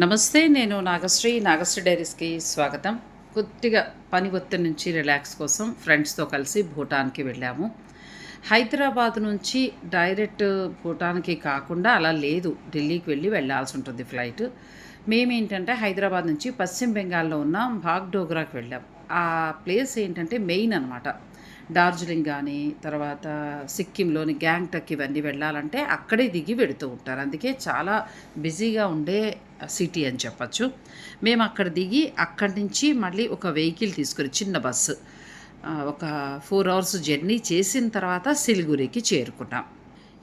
నమస్తే. నేను నాగశ్రీ డైరీస్కి స్వాగతం. కొద్దిగా పని ఒత్తిడి నుంచి రిలాక్స్ కోసం ఫ్రెండ్స్తో కలిసి భూటాన్కి వెళ్ళాము. హైదరాబాద్ నుంచి డైరెక్ట్ భూటాన్కి కాకుండా అలా లేదు, ఢిల్లీకి వెళ్ళాల్సి ఉంటుంది ఫ్లైట్. మేమేంటంటే హైదరాబాద్ నుంచి పశ్చిమ బెంగాల్లో ఉన్న బాగ్డోగ్రాకి వెళ్ళాం. ఆ ప్లేస్ ఏంటంటే మెయిన్ అనమాట. డార్జిలింగ్ కానీ, తర్వాత సిక్కింలోని గ్యాంగ్టక్ ఇవన్నీ వెళ్ళాలంటే అక్కడే దిగి వెళుతూ ఉంటారు. అందుకే చాలా బిజీగా ఉండే సిటీ అని చెప్పచ్చు. మేము అక్కడ దిగి అక్కడి నుంచి మళ్ళీ ఒక వెహికల్ తీసుకొని చిన్న బస్సు ఒక 4 అవర్స్ జర్నీ చేసిన తర్వాత సిలిగురికి చేరుకున్నాం.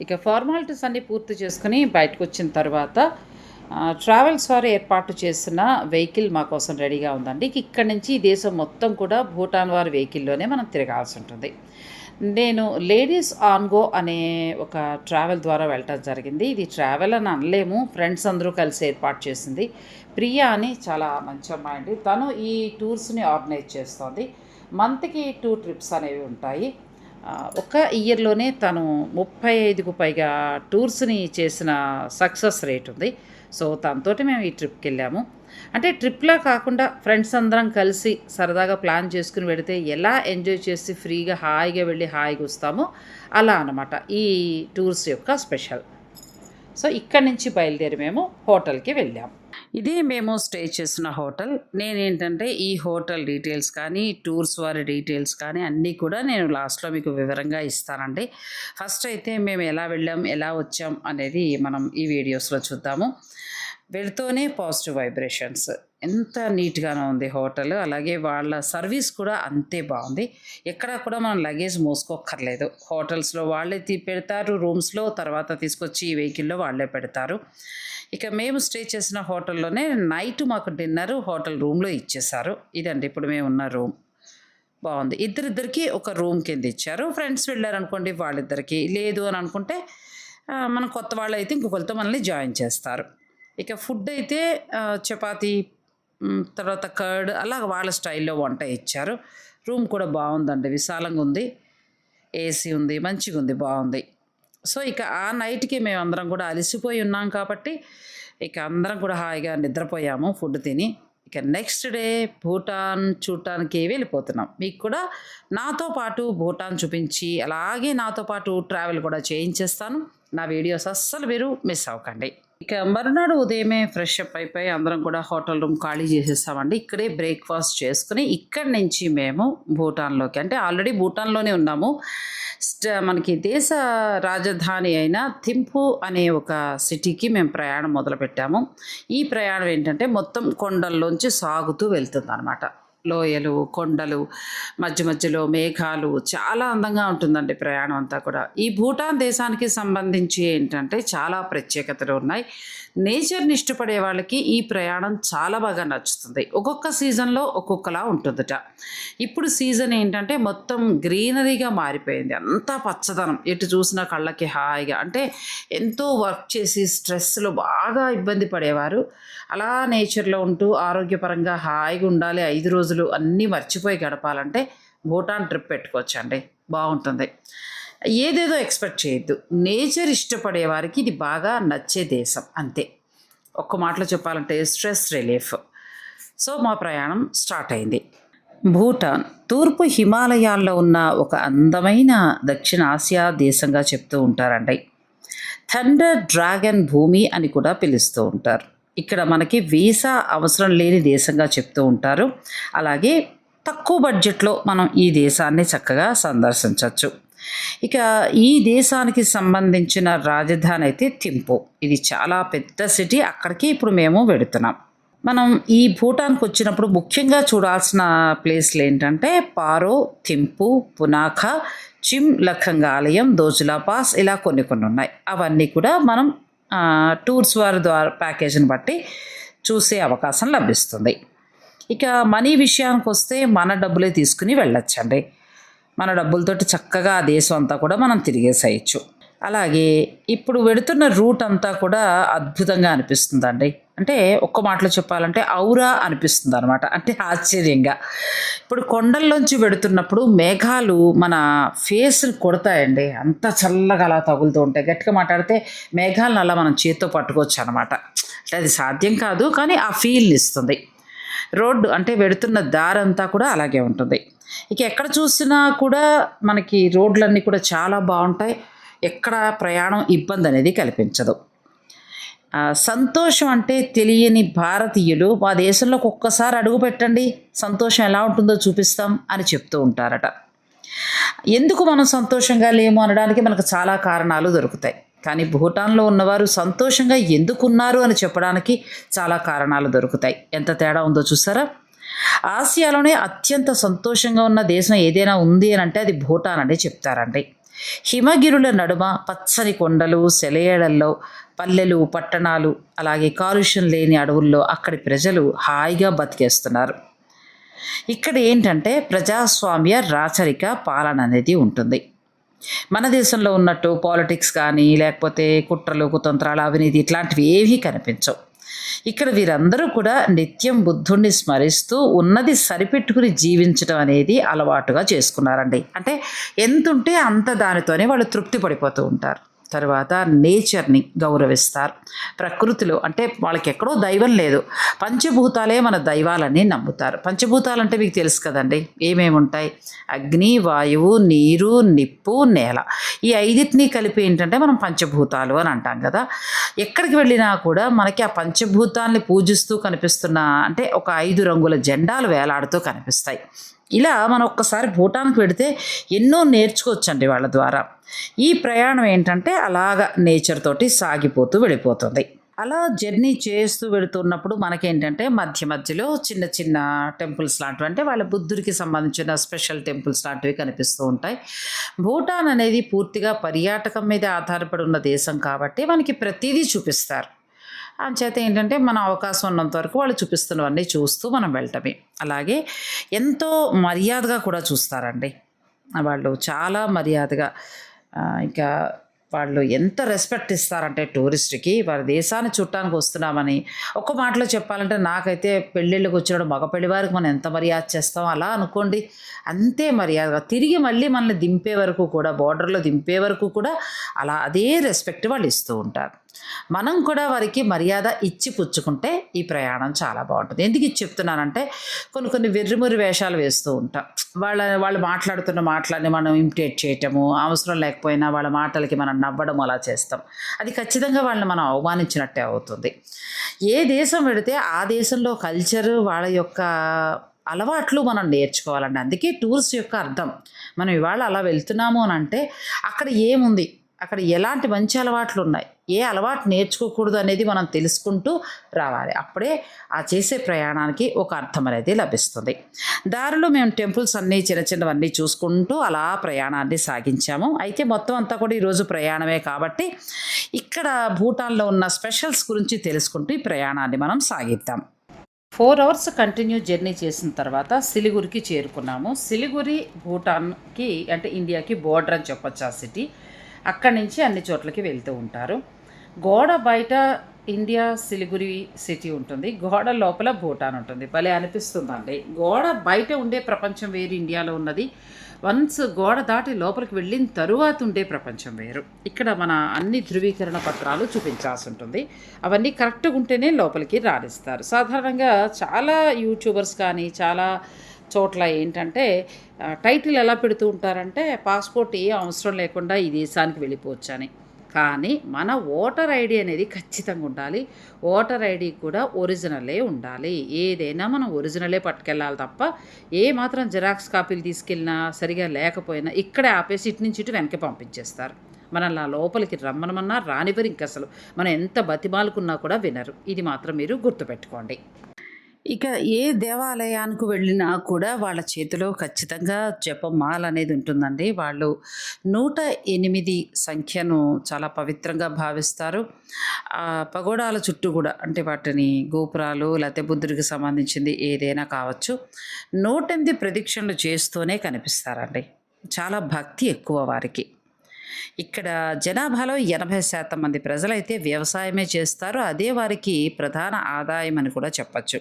ఇక ఫార్మాలిటీస్ అన్నీ పూర్తి చేసుకుని బయటకు వచ్చిన తర్వాత ట్రావెల్స్ వారు ఏర్పాటు చేసిన వెహికల్ మా కోసం రెడీగా ఉందండి. ఇక్కడి నుంచి ఈ దేశం మొత్తం కూడా భూటాన్ వారి వెహికల్లోనే మనం తిరగాల్సి ఉంటుంది. నేను లేడీస్ ఆన్ గో అనే ఒక ట్రావెల్ ద్వారా వెళ్ళటం జరిగింది. ఇది ట్రావెల్ అని అనలేము, ఫ్రెండ్స్ అందరూ కలిసి ఏర్పాటు చేసింది. ప్రియా అని చాలా మంచి అమ్మాయి అండి. తను ఈ టూర్స్ని ఆర్గనైజ్ చేస్తోంది. మంత్కి 2 ట్రిప్స్ అనేవి ఉంటాయి. ఒక ఇయర్లోనే తను 35కు పైగా టూర్స్ని చేసిన సక్సెస్ రేట్ ఉంది. సో తనతోటి మేము ఈ ట్రిప్కి వెళ్ళాము. అంటే ట్రిప్లా కాకుండా ఫ్రెండ్స్ అందరం కలిసి సరదాగా ప్లాన్ చేసుకుని వెళితే ఎలా ఎంజాయ్ చేసి ఫ్రీగా హాయిగా వెళ్ళి హాయిగా వస్తామో అలా అన్నమాట ఈ టూర్స్ యొక్క స్పెషల్. సో ఇక్కడి నుంచి బయలుదేరి మేము హోటల్కి వెళ్ళాం. ఇదే మేము స్టే చేసిన హోటల్. నేనేంటంటే ఈ హోటల్ డీటెయిల్స్ కానీ, టూర్స్ వారి డీటెయిల్స్ కానీ అన్నీ కూడా నేను లాస్ట్లో మీకు వివరంగా ఇస్తానండి. ఫస్ట్ అయితే మేము ఎలా వెళ్ళాం, ఎలా వచ్చాం అనేది మనం ఈ వీడియోస్లో చూద్దాము. వెళ్తూనే పాజిటివ్ వైబ్రేషన్స్. ఎంత నీట్గానే ఉంది హోటల్. అలాగే వాళ్ళ సర్వీస్ కూడా అంతే బాగుంది. ఎక్కడా కూడా మనం లగేజ్ మోసుకోక్కర్లేదు. హోటల్స్లో వాళ్ళే పెడతారు, రూమ్స్లో తర్వాత తీసుకొచ్చి ఈ వెహికల్లో వాళ్ళే పెడతారు. ఇక మేము స్టే చేసిన హోటల్లోనే నైట్ మాకు డిన్నర్ హోటల్ రూమ్లో ఇచ్చేశారు. ఇదండి ఇప్పుడు మేము ఉన్న రూమ్. బాగుంది. ఇద్దరికి ఒక రూమ్ కింద ఇచ్చారు. ఫ్రెండ్స్ వెళ్ళారనుకోండి వాళ్ళిద్దరికి, లేదు అని అనుకుంటే మనం కొత్త వాళ్ళు అయితే ఇంకొకరితో మనల్ని జాయిన్ చేస్తారు. ఇక ఫుడ్ అయితే చపాతీ, తర్వాత కర్డ్ అలా వాళ్ళ స్టైల్లో వంట ఇచ్చారు. రూమ్ కూడా బాగుందండి, విశాలంగా ఉంది, ఏసీ ఉంది, మంచిగా ఉంది, బాగుంది. సో ఇక ఆ నైట్కి మేము అందరం కూడా అలసిపోయి ఉన్నాం కాబట్టి ఇక అందరం కూడా హాయిగా నిద్రపోయాము ఫుడ్ తిని. ఇక నెక్స్ట్ డే భూటాన్ చూడటానికి వెళ్ళిపోతున్నాం. మీకు కూడా నాతో పాటు భూటాన్ చూపించి అలాగే నాతో పాటు ట్రావెల్ కూడా చేయించేస్తాను. నా వీడియోస్ అస్సలు మీరు మిస్ అవ్వకండి. ఇక మరునాడు ఉదయమే ఫ్రెష్ అప్ అయిపోయి అందరం కూడా హోటల్ రూమ్ ఖాళీ చేసేస్తామండి. ఇక్కడే బ్రేక్ఫాస్ట్ చేసుకుని ఇక్కడి నుంచి మేము భూటాన్లోకి, అంటే ఆల్రెడీ భూటాన్లోనే ఉన్నాము, మనకి దేశ రాజధాని అయిన థింపూ అనే ఒక సిటీకి మేము ప్రయాణం మొదలుపెట్టాము. ఈ ప్రయాణం ఏంటంటే మొత్తం కొండల్లోంచి సాగుతూ వెళ్తుంది అనమాట. లోయలు, కొండలు, మధ్యలో మేఘాలు, చాలా అందంగా ఉంటుందండి ప్రయాణం అంతా కూడా. ఈ భూటాన్ దేశానికి సంబంధించి ఏంటంటే చాలా ప్రత్యేకతలు ఉన్నాయి. నేచర్ని ఇష్టపడే వాళ్ళకి ఈ ప్రయాణం చాలా బాగా నచ్చుతుంది. ఒక్కొక్క సీజన్లో ఒక్కొక్కలా ఉంటుందట. ఇప్పుడు సీజన్ ఏంటంటే మొత్తం గ్రీనరీగా మారిపోయింది. అంతా పచ్చదనం, ఎటు చూసినా కళ్ళకి హాయిగా. అంటే ఎంతో వర్క్ చేసి స్ట్రెస్లో బాగా ఇబ్బంది పడేవారు అలా నేచర్లో ఉంటూ ఆరోగ్యపరంగా హాయిగా ఉండాలి, 5 రోజులు అన్నీ మర్చిపోయి గడపాలంటే భూటాన్ ట్రిప్ పెట్టుకోవచ్చండి, బాగుంటుంది. ఏదేదో ఎక్స్పెక్ట్ చేయొద్దు. నేచర్ ఇష్టపడే వారికి ఇది బాగా నచ్చే దేశం అంతే. ఒక్క మాటలో చెప్పాలంటే స్ట్రెస్ రిలీఫ్. సో మా ప్రయాణం స్టార్ట్ అయింది. భూటాన్ తూర్పు హిమాలయాల్లో ఉన్న ఒక అందమైన దక్షిణ ఆసియా దేశంగా చెప్తూ ఉంటారండి. థండర్ డ్రాగన్ భూమి అని కూడా పిలుస్తూ ఉంటారు. ఇక్కడ మనకి వీసా అవసరం లేని దేశంగా చెప్తూ ఉంటారు. అలాగే తక్కువ బడ్జెట్లో మనం ఈ దేశాన్ని చక్కగా సందర్శించవచ్చు. ఇక ఈ దేశానికి సంబంధించిన రాజధాని అయితే థింపూ. ఇది చాలా పెద్ద సిటీ. అక్కడికి ఇప్పుడు మేము వెడుతున్నాం. మనం ఈ భూటాన్కి వచ్చినప్పుడు ముఖ్యంగా చూడాల్సిన ప్లేస్లు ఏంటంటే పారో, థింపూ, పునాఖా, చిమ్ లఖంగ్ ఆలయం, దోజులా పాస్, ఇలా కొన్ని ఉన్నాయి. అవన్నీ కూడా మనం టూర్స్ వారి ద్వారా ప్యాకేజీని బట్టి చూసే అవకాశం లభిస్తుంది. ఇక మనీ విషయానికి వస్తే మన డబ్బులే తీసుకుని వెళ్ళొచ్చండి. మన డబ్బులతోటి చక్కగా ఆ దేశం అంతా కూడా మనం తిరిగేసేయచ్చు. అలాగే ఇప్పుడు వెడుతున్న రూట్ అంతా కూడా అద్భుతంగా అనిపిస్తుందండి. అంటే ఒక్క మాటలో చెప్పాలంటే ఔరా అనిపిస్తుంది అనమాట. అంటే ఆశ్చర్యంగా. ఇప్పుడు కొండల్లోంచి వెడుతున్నప్పుడు మేఘాలు మన ఫేస్ని కొడతాయండి. అంత చల్లగా అలా తగులుతూ ఉంటాయి. గట్టిగా మాట్లాడితే మేఘాలను అలా మనం చేత్తో పట్టుకోవచ్చు అనమాట. అంటే అది సాధ్యం కాదు, కానీ ఆ ఫీల్ని ఇస్తుంది. రోడ్డు అంటే వెడుతున్న దారంతా కూడా అలాగే ఉంటుంది. ఇక ఎక్కడ చూసినా కూడా మనకి రోడ్లన్నీ కూడా చాలా బాగుంటాయి. ఎక్కడ ప్రయాణం ఇబ్బంది అనేది కల్పించదు. సంతోషం అంటే తెలియని భారతీయులు మా దేశంలోకి ఒక్కసారి అడుగు పెట్టండి, సంతోషం ఎలా ఉంటుందో చూపిస్తాం అని చెప్తూ ఉంటారట. ఎందుకు మనం సంతోషంగా లేము అనడానికి మనకు చాలా కారణాలు దొరుకుతాయి. కానీ భూటాన్లో ఉన్నవారు సంతోషంగా ఎందుకున్నారు అని చెప్పడానికి చాలా కారణాలు దొరుకుతాయి. ఎంత తేడా ఉందో చూసారా? ఆసియాలోనే అత్యంత సంతోషంగా ఉన్న దేశం ఏదైనా ఉంది అని అంటే అది భూటాన్ అని చెప్తారండి. హిమగిరుల నడుమ పచ్చని కొండలు, సెలయేళ్లలో పల్లెలు, పట్టణాలు, అలాగే కాలుష్యం లేని అడవుల్లో అక్కడి ప్రజలు హాయిగా బతికేస్తున్నారు. ఇక్కడ ఏంటంటే ప్రజాస్వామ్య రాచరిక పాలన అనేది ఉంటుంది. మన దేశంలో ఉన్నట్టు పాలిటిక్స్ కానీ లేకపోతే కుట్రలు, కుతంత్రాలు, అవినీతి ఇట్లాంటివి ఏవీ కనిపించవు. ఇక్కడ వీరందరూ కూడా నిత్యం బుద్ధుణ్ణి స్మరిస్తూ ఉన్నది సరిపెట్టుకుని జీవించడం అనేది అలవాటుగా చేసుకున్నారండి. అంటే ఎంతుంటే అంత దానితోనే వాళ్ళు తృప్తి పడిపోతూ ఉంటారు. తర్వాత నేచర్ని గౌరవిస్తారు. ప్రకృతిలో అంటే వాళ్ళకి ఎక్కడో దైవం లేదు, పంచభూతాలే మన దైవాలని నమ్ముతారు. పంచభూతాలు అంటే మీకు తెలుసు కదండి, ఏమేమి ఉంటాయి? అగ్ని, వాయువు, నీరు, నిప్పు, నేల. ఈ ఐదిటిని కలిపి ఏంటంటే మనం పంచభూతాలు అని అంటాం కదా. ఎక్కడికి వెళ్ళినా కూడా మనకి ఆ పంచభూతాల్ని పూజిస్తూ కనిపిస్తున్న అంటే ఒక 5 రంగుల జెండాలు వేలాడుతూ కనిపిస్తాయి. ఇలా మనం ఒక్కసారి భూటాన్కి వెడితే ఎన్నో నేర్చుకోవచ్చండి వాళ్ళ ద్వారా. ఈ ప్రయాణం ఏంటంటే అలాగా నేచర్ తోటి సాగిపోతూ వెళ్ళిపోతుంది. అలా జర్నీ చేస్తూ వెళుతున్నప్పుడు మనకేంటంటే మధ్య మధ్యలో చిన్న చిన్న టెంపుల్స్ లాంటివి, అంటే వాళ్ళ బుద్ధుడికి సంబంధించిన స్పెషల్ టెంపుల్స్ లాంటివి కనిపిస్తూ ఉంటాయి. భూటాన్ అనేది పూర్తిగా పర్యాటకం మీద ఆధారపడి ఉన్న దేశం కాబట్టి మనకి ప్రతిదీ చూపిస్తారు. అంచేత ఏంటంటే మన అవకాశం ఉన్నంత వరకు వాళ్ళు చూపిస్తున్నవన్నీ చూస్తూ మనం వెళ్ళటమే. అలాగే ఎంతో మర్యాదగా కూడా చూస్తారండి వాళ్ళు, చాలా మర్యాదగా. ఇంకా వాళ్ళు ఎంత రెస్పెక్ట్ ఇస్తారంటే టూరిస్ట్కి, వారి దేశాన్ని చుట్టానికి వస్తున్నామని. ఒక్క మాటలో చెప్పాలంటే నాకైతే పెళ్ళిళ్ళకి వచ్చినప్పుడు మగ పెళ్లివారికి మనం ఎంత మర్యాద చేస్తాం అలా అనుకోండి, అంతే మర్యాదగా తిరిగి మళ్ళీ మనల్ని దింపే వరకు కూడా, బోర్డర్లో దింపే వరకు కూడా అలా అదే రెస్పెక్ట్ వాళ్ళు ఇస్తూ ఉంటారు. మనం కూడా వారికి మర్యాద ఇచ్చి పుచ్చుకుంటే ఈ ప్రయాణం చాలా బాగుంటుంది. ఎందుకు ఇది చెప్తున్నానంటే కొన్ని కొన్ని వెర్రిమురి వేషాలు వేస్తూ ఉంటాం. వాళ్ళు మాట్లాడుతున్న మాటలని మనం ఇమిటేట్ చేయటము, అవసరం లేకపోయినా వాళ్ళ మాటలకి మనం నవ్వడం అలా చేస్తాం. అది ఖచ్చితంగా వాళ్ళని మనం అవమానించినట్టే అవుతుంది. ఏ దేశం వెళితే ఆ దేశంలో కల్చరు, వాళ్ళ యొక్క అలవాట్లు మనం నేర్చుకోవాలండి. అందుకే టూర్స్ యొక్క అర్థం. మనం ఇవాళ అలా వెళ్తున్నాము అని అంటే అక్కడ ఏముంది, అక్కడ ఎలాంటి మంచి అలవాట్లు ఉన్నాయి, ఏ అలవాటు నేర్చుకోకూడదు అనేది మనం తెలుసుకుంటూ రావాలి. అప్పుడే ఆ చేసే ప్రయాణానికి ఒక అర్థం అనేది లభిస్తుంది. దారిలో మేము టెంపుల్స్ అన్నీ చిన్న చిన్నవన్నీ చూసుకుంటూ అలా ప్రయాణాన్ని సాగించాము. అయితే మొత్తం అంతా కూడా ఈరోజు ప్రయాణమే కాబట్టి ఇక్కడ భూటాన్లో ఉన్న స్పెషల్స్ గురించి తెలుసుకుంటూ ఈ ప్రయాణాన్ని మనం సాగిద్దాం. 4 అవర్స్ కంటిన్యూ జర్నీ చేసిన తర్వాత సిలిగురికి చేరుకున్నాము. సిలిగురి భూటాన్కి అంటే ఇండియాకి బోర్డర్ అని చెప్పొచ్చు ఆ సిటీ. అక్కడి నుంచి అన్ని చోట్లకి వెళ్తూ ఉంటారు. గోడ బయట ఇండియా సిలిగురి సిటీ ఉంటుంది, గోడ లోపల భూటాన్ ఉంటుంది. భలే అనిపిస్తుందండి. గోడ బయట ఉండే ప్రపంచం వేరు ఇండియాలో ఉన్నది, వన్స్ గోడ దాటి లోపలికి వెళ్ళిన తరువాత ఉండే ప్రపంచం వేరు. ఇక్కడ మన అన్ని ధృవీకరణ పత్రాలు చూపించాల్సి ఉంటుంది. అవన్నీ కరెక్ట్గా ఉంటేనే లోపలికి రాణిస్తారు. సాధారణంగా చాలా యూట్యూబర్స్ కానీ చాలా చోట్ల ఏంటంటే టైటిల్ ఎలా పెడుతూ ఉంటారంటే పాస్పోర్ట్ ఏ అవసరం లేకుండా ఈ దేశానికి వెళ్ళిపోవచ్చు అని. కానీ మన ఓటర్ ఐడి అనేది ఖచ్చితంగా ఉండాలి. ఓటర్ ఐడి కూడా ఒరిజినలే ఉండాలి. ఏదైనా మనం ఒరిజినలే పట్టుకెళ్ళాలి తప్ప ఏ మాత్రం జిరాక్స్ కాపీలు తీసుకెళ్ళినా సరిగా లేకపోయినా ఇక్కడే ఆపేసి ఇటు నుంచి ఇటు వెనక్కి పంపించేస్తారు. మనల్ని ఆ లోపలికి రమ్మనమన్నా రానివ్వరు. ఇంక అసలు మనం ఎంత బతిమాలుకున్నా కూడా వినరు. ఇది మాత్రం మీరు గుర్తుపెట్టుకోండి. ఇక ఏ దేవాలయానికి వెళ్ళినా కూడా వాళ్ళ చేతిలో ఖచ్చితంగా జపమాల అనేది ఉంటుందండి. వాళ్ళు 108 సంఖ్యను చాలా పవిత్రంగా భావిస్తారు. పగోడాల చుట్టూ కూడా, అంటే వాటిని గోపురాలు లేకపోతే బుద్ధుడికి సంబంధించింది ఏదైనా కావచ్చు, 108 ప్రదక్షిణలు చేస్తూనే కనిపిస్తారండి. చాలా భక్తి ఎక్కువ వారికి. ఇక్కడ జనాభాలో 80% మంది ప్రజలైతే వ్యవసాయమే చేస్తారు. అదే వారికి ప్రధాన ఆదాయం అని కూడా చెప్పచ్చు.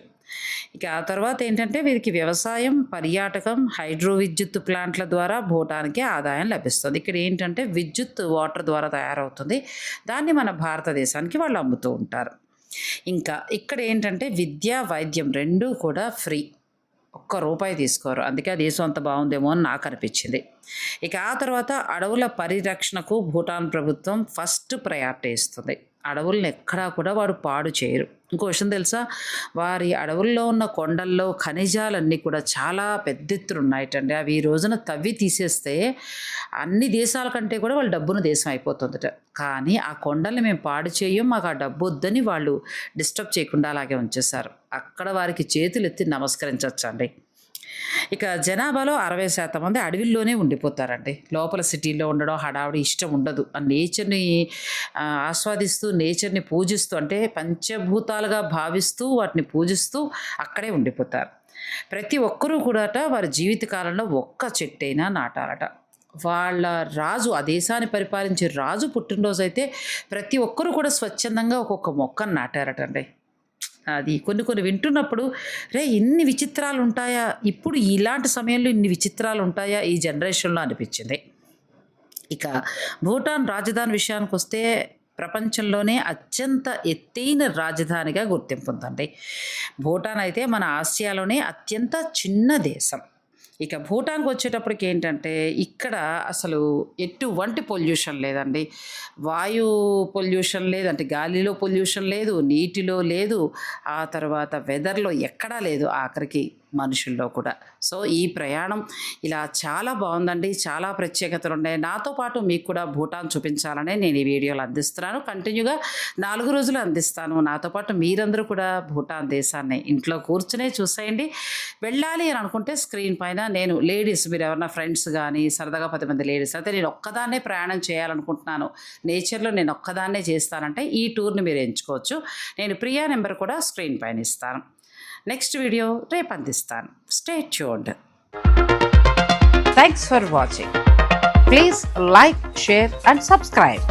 ఇక ఆ తర్వాత ఏంటంటే వీరికి వ్యవసాయం, పర్యాటకం, హైడ్రో విద్యుత్ ప్లాంట్ల ద్వారా భూటాన్కి ఆదాయం లభిస్తుంది. ఇక్కడ ఏంటంటే విద్యుత్ వాటర్ ద్వారా తయారవుతుంది. దాన్ని మన భారతదేశానికి వాళ్ళు అమ్ముతూ ఉంటారు. ఇంకా ఇక్కడ ఏంటంటే విద్య, వైద్యం 2 కూడా ఫ్రీ. ఒక్క రూపాయి తీసుకోరు. అందుకే ఆ దేశం అంత బాగుందేమో అని నాకు అనిపించింది. ఇక ఆ తర్వాత అడవుల పరిరక్షణకు భూటాన్ ప్రభుత్వం ఫస్ట్ ప్రయారిటీ ఇస్తుంది. అడవులను ఎక్కడా కూడా వాడు పాడు చేయరు. ఇంకో విషయం తెలుసా? వారి అడవుల్లో ఉన్న కొండల్లో ఖనిజాలన్నీ కూడా చాలా పెద్ద ఎత్తున ఉన్నాయటండి. అవి ఈ రోజున తవ్వి తీసేస్తే అన్ని దేశాల కంటే కూడా వాళ్ళ డబ్బున దేశం అయిపోతుందట. కానీ ఆ కొండల్ని మేము పాడు చేయం, మాకు ఆ డబ్బు వద్దని వాళ్ళు డిస్టర్బ్ చేయకుండా అలాగే ఉంచేశారు. అక్కడ వారికి చేతులు ఎత్తి నమస్కరించవచ్చండి. ఇక జనాభాలో 60% మంది అడవిల్లోనే ఉండిపోతారండి. లోపల సిటీలో ఉండడం హడావిడి ఇష్టం ఉండదు. ఆ నేచర్‌ని ఆస్వాదిస్తూ, నేచర్‌ని పూజిస్తూ అంటే పంచభూతాలుగా భావిస్తూ, వాటిని పూజిస్తూ అక్కడే ఉండిపోతారు. ప్రతి ఒక్కరూ కూడాట వారి జీవిత కాలంలో ఒక్క చెట్టైనా నాటాలట. వాళ్ళ రాజు, ఆ దేశాన్ని పరిపాలించే రాజు పుట్టినరోజైతే ప్రతి ఒక్కరు కూడా స్వచ్ఛందంగా ఒక్కొక్క మొక్కను నాటారటండి. అది కొన్ని వింటున్నప్పుడు ఇన్ని విచిత్రాలు ఉంటాయా? ఇప్పుడు ఇలాంటి సమయంలో ఇన్ని విచిత్రాలు ఉంటాయా ఈ జనరేషన్‌లో అనిపించింది. ఇక భూటాన్ రాజధాని విషయానికొస్తే ప్రపంచంలోనే అత్యంత ఎత్తైన రాజధానిగా గుర్తింపు ఉందండి. భూటాన్ అయితే మన ఆసియాలోనే అత్యంత చిన్న దేశం. ఇక భూటాన్‌కి వచ్చేటప్పటికి ఏంటంటే ఇక్కడ అసలు ఎటువంటి పొల్యూషన్ లేదండి. వాయు పొల్యూషన్ లేదు, అంటే గాలిలో పొల్యూషన్ లేదు, నీటిలో లేదు, ఆ తర్వాత వెదర్‌లో ఎక్కడా లేదు, ఆఖరికి మనుషుల్లో కూడా. సో ఈ ప్రయాణం ఇలా చాలా బాగుందండి. చాలా ప్రత్యేకతలున్నాయి. నాతో పాటు మీకు కూడా భూటాన్ చూపించాలనే నేను ఈ వీడియోలు అందిస్తున్నాను. కంటిన్యూగా 4 రోజులు అందిస్తాను. నాతో పాటు మీరందరూ కూడా భూటాన్ దేశాన్ని ఇంట్లో కూర్చునే చూసేయండి. వెళ్ళాలి అని అనుకుంటే స్క్రీన్ పైన నేను లేడీస్, మీరు ఎవరన్నా ఫ్రెండ్స్ కానీ సరదాగా 10 మంది లేడీస్ అయితే నేను ఒక్కదాన్నే ప్రయాణం చేయాలనుకుంటున్నాను, నేచర్లో నేను ఒక్కదాన్నే చేస్తానంటే ఈ టూర్ని మీరు ఎంచుకోవచ్చు. నేను ప్రియా నెంబర్ కూడా స్క్రీన్ పైన ఇస్తాను. నెక్స్ట్ వీడియో రేపు అందిస్తాను. Stay tuned. Thanks for watching. Please like, share and subscribe.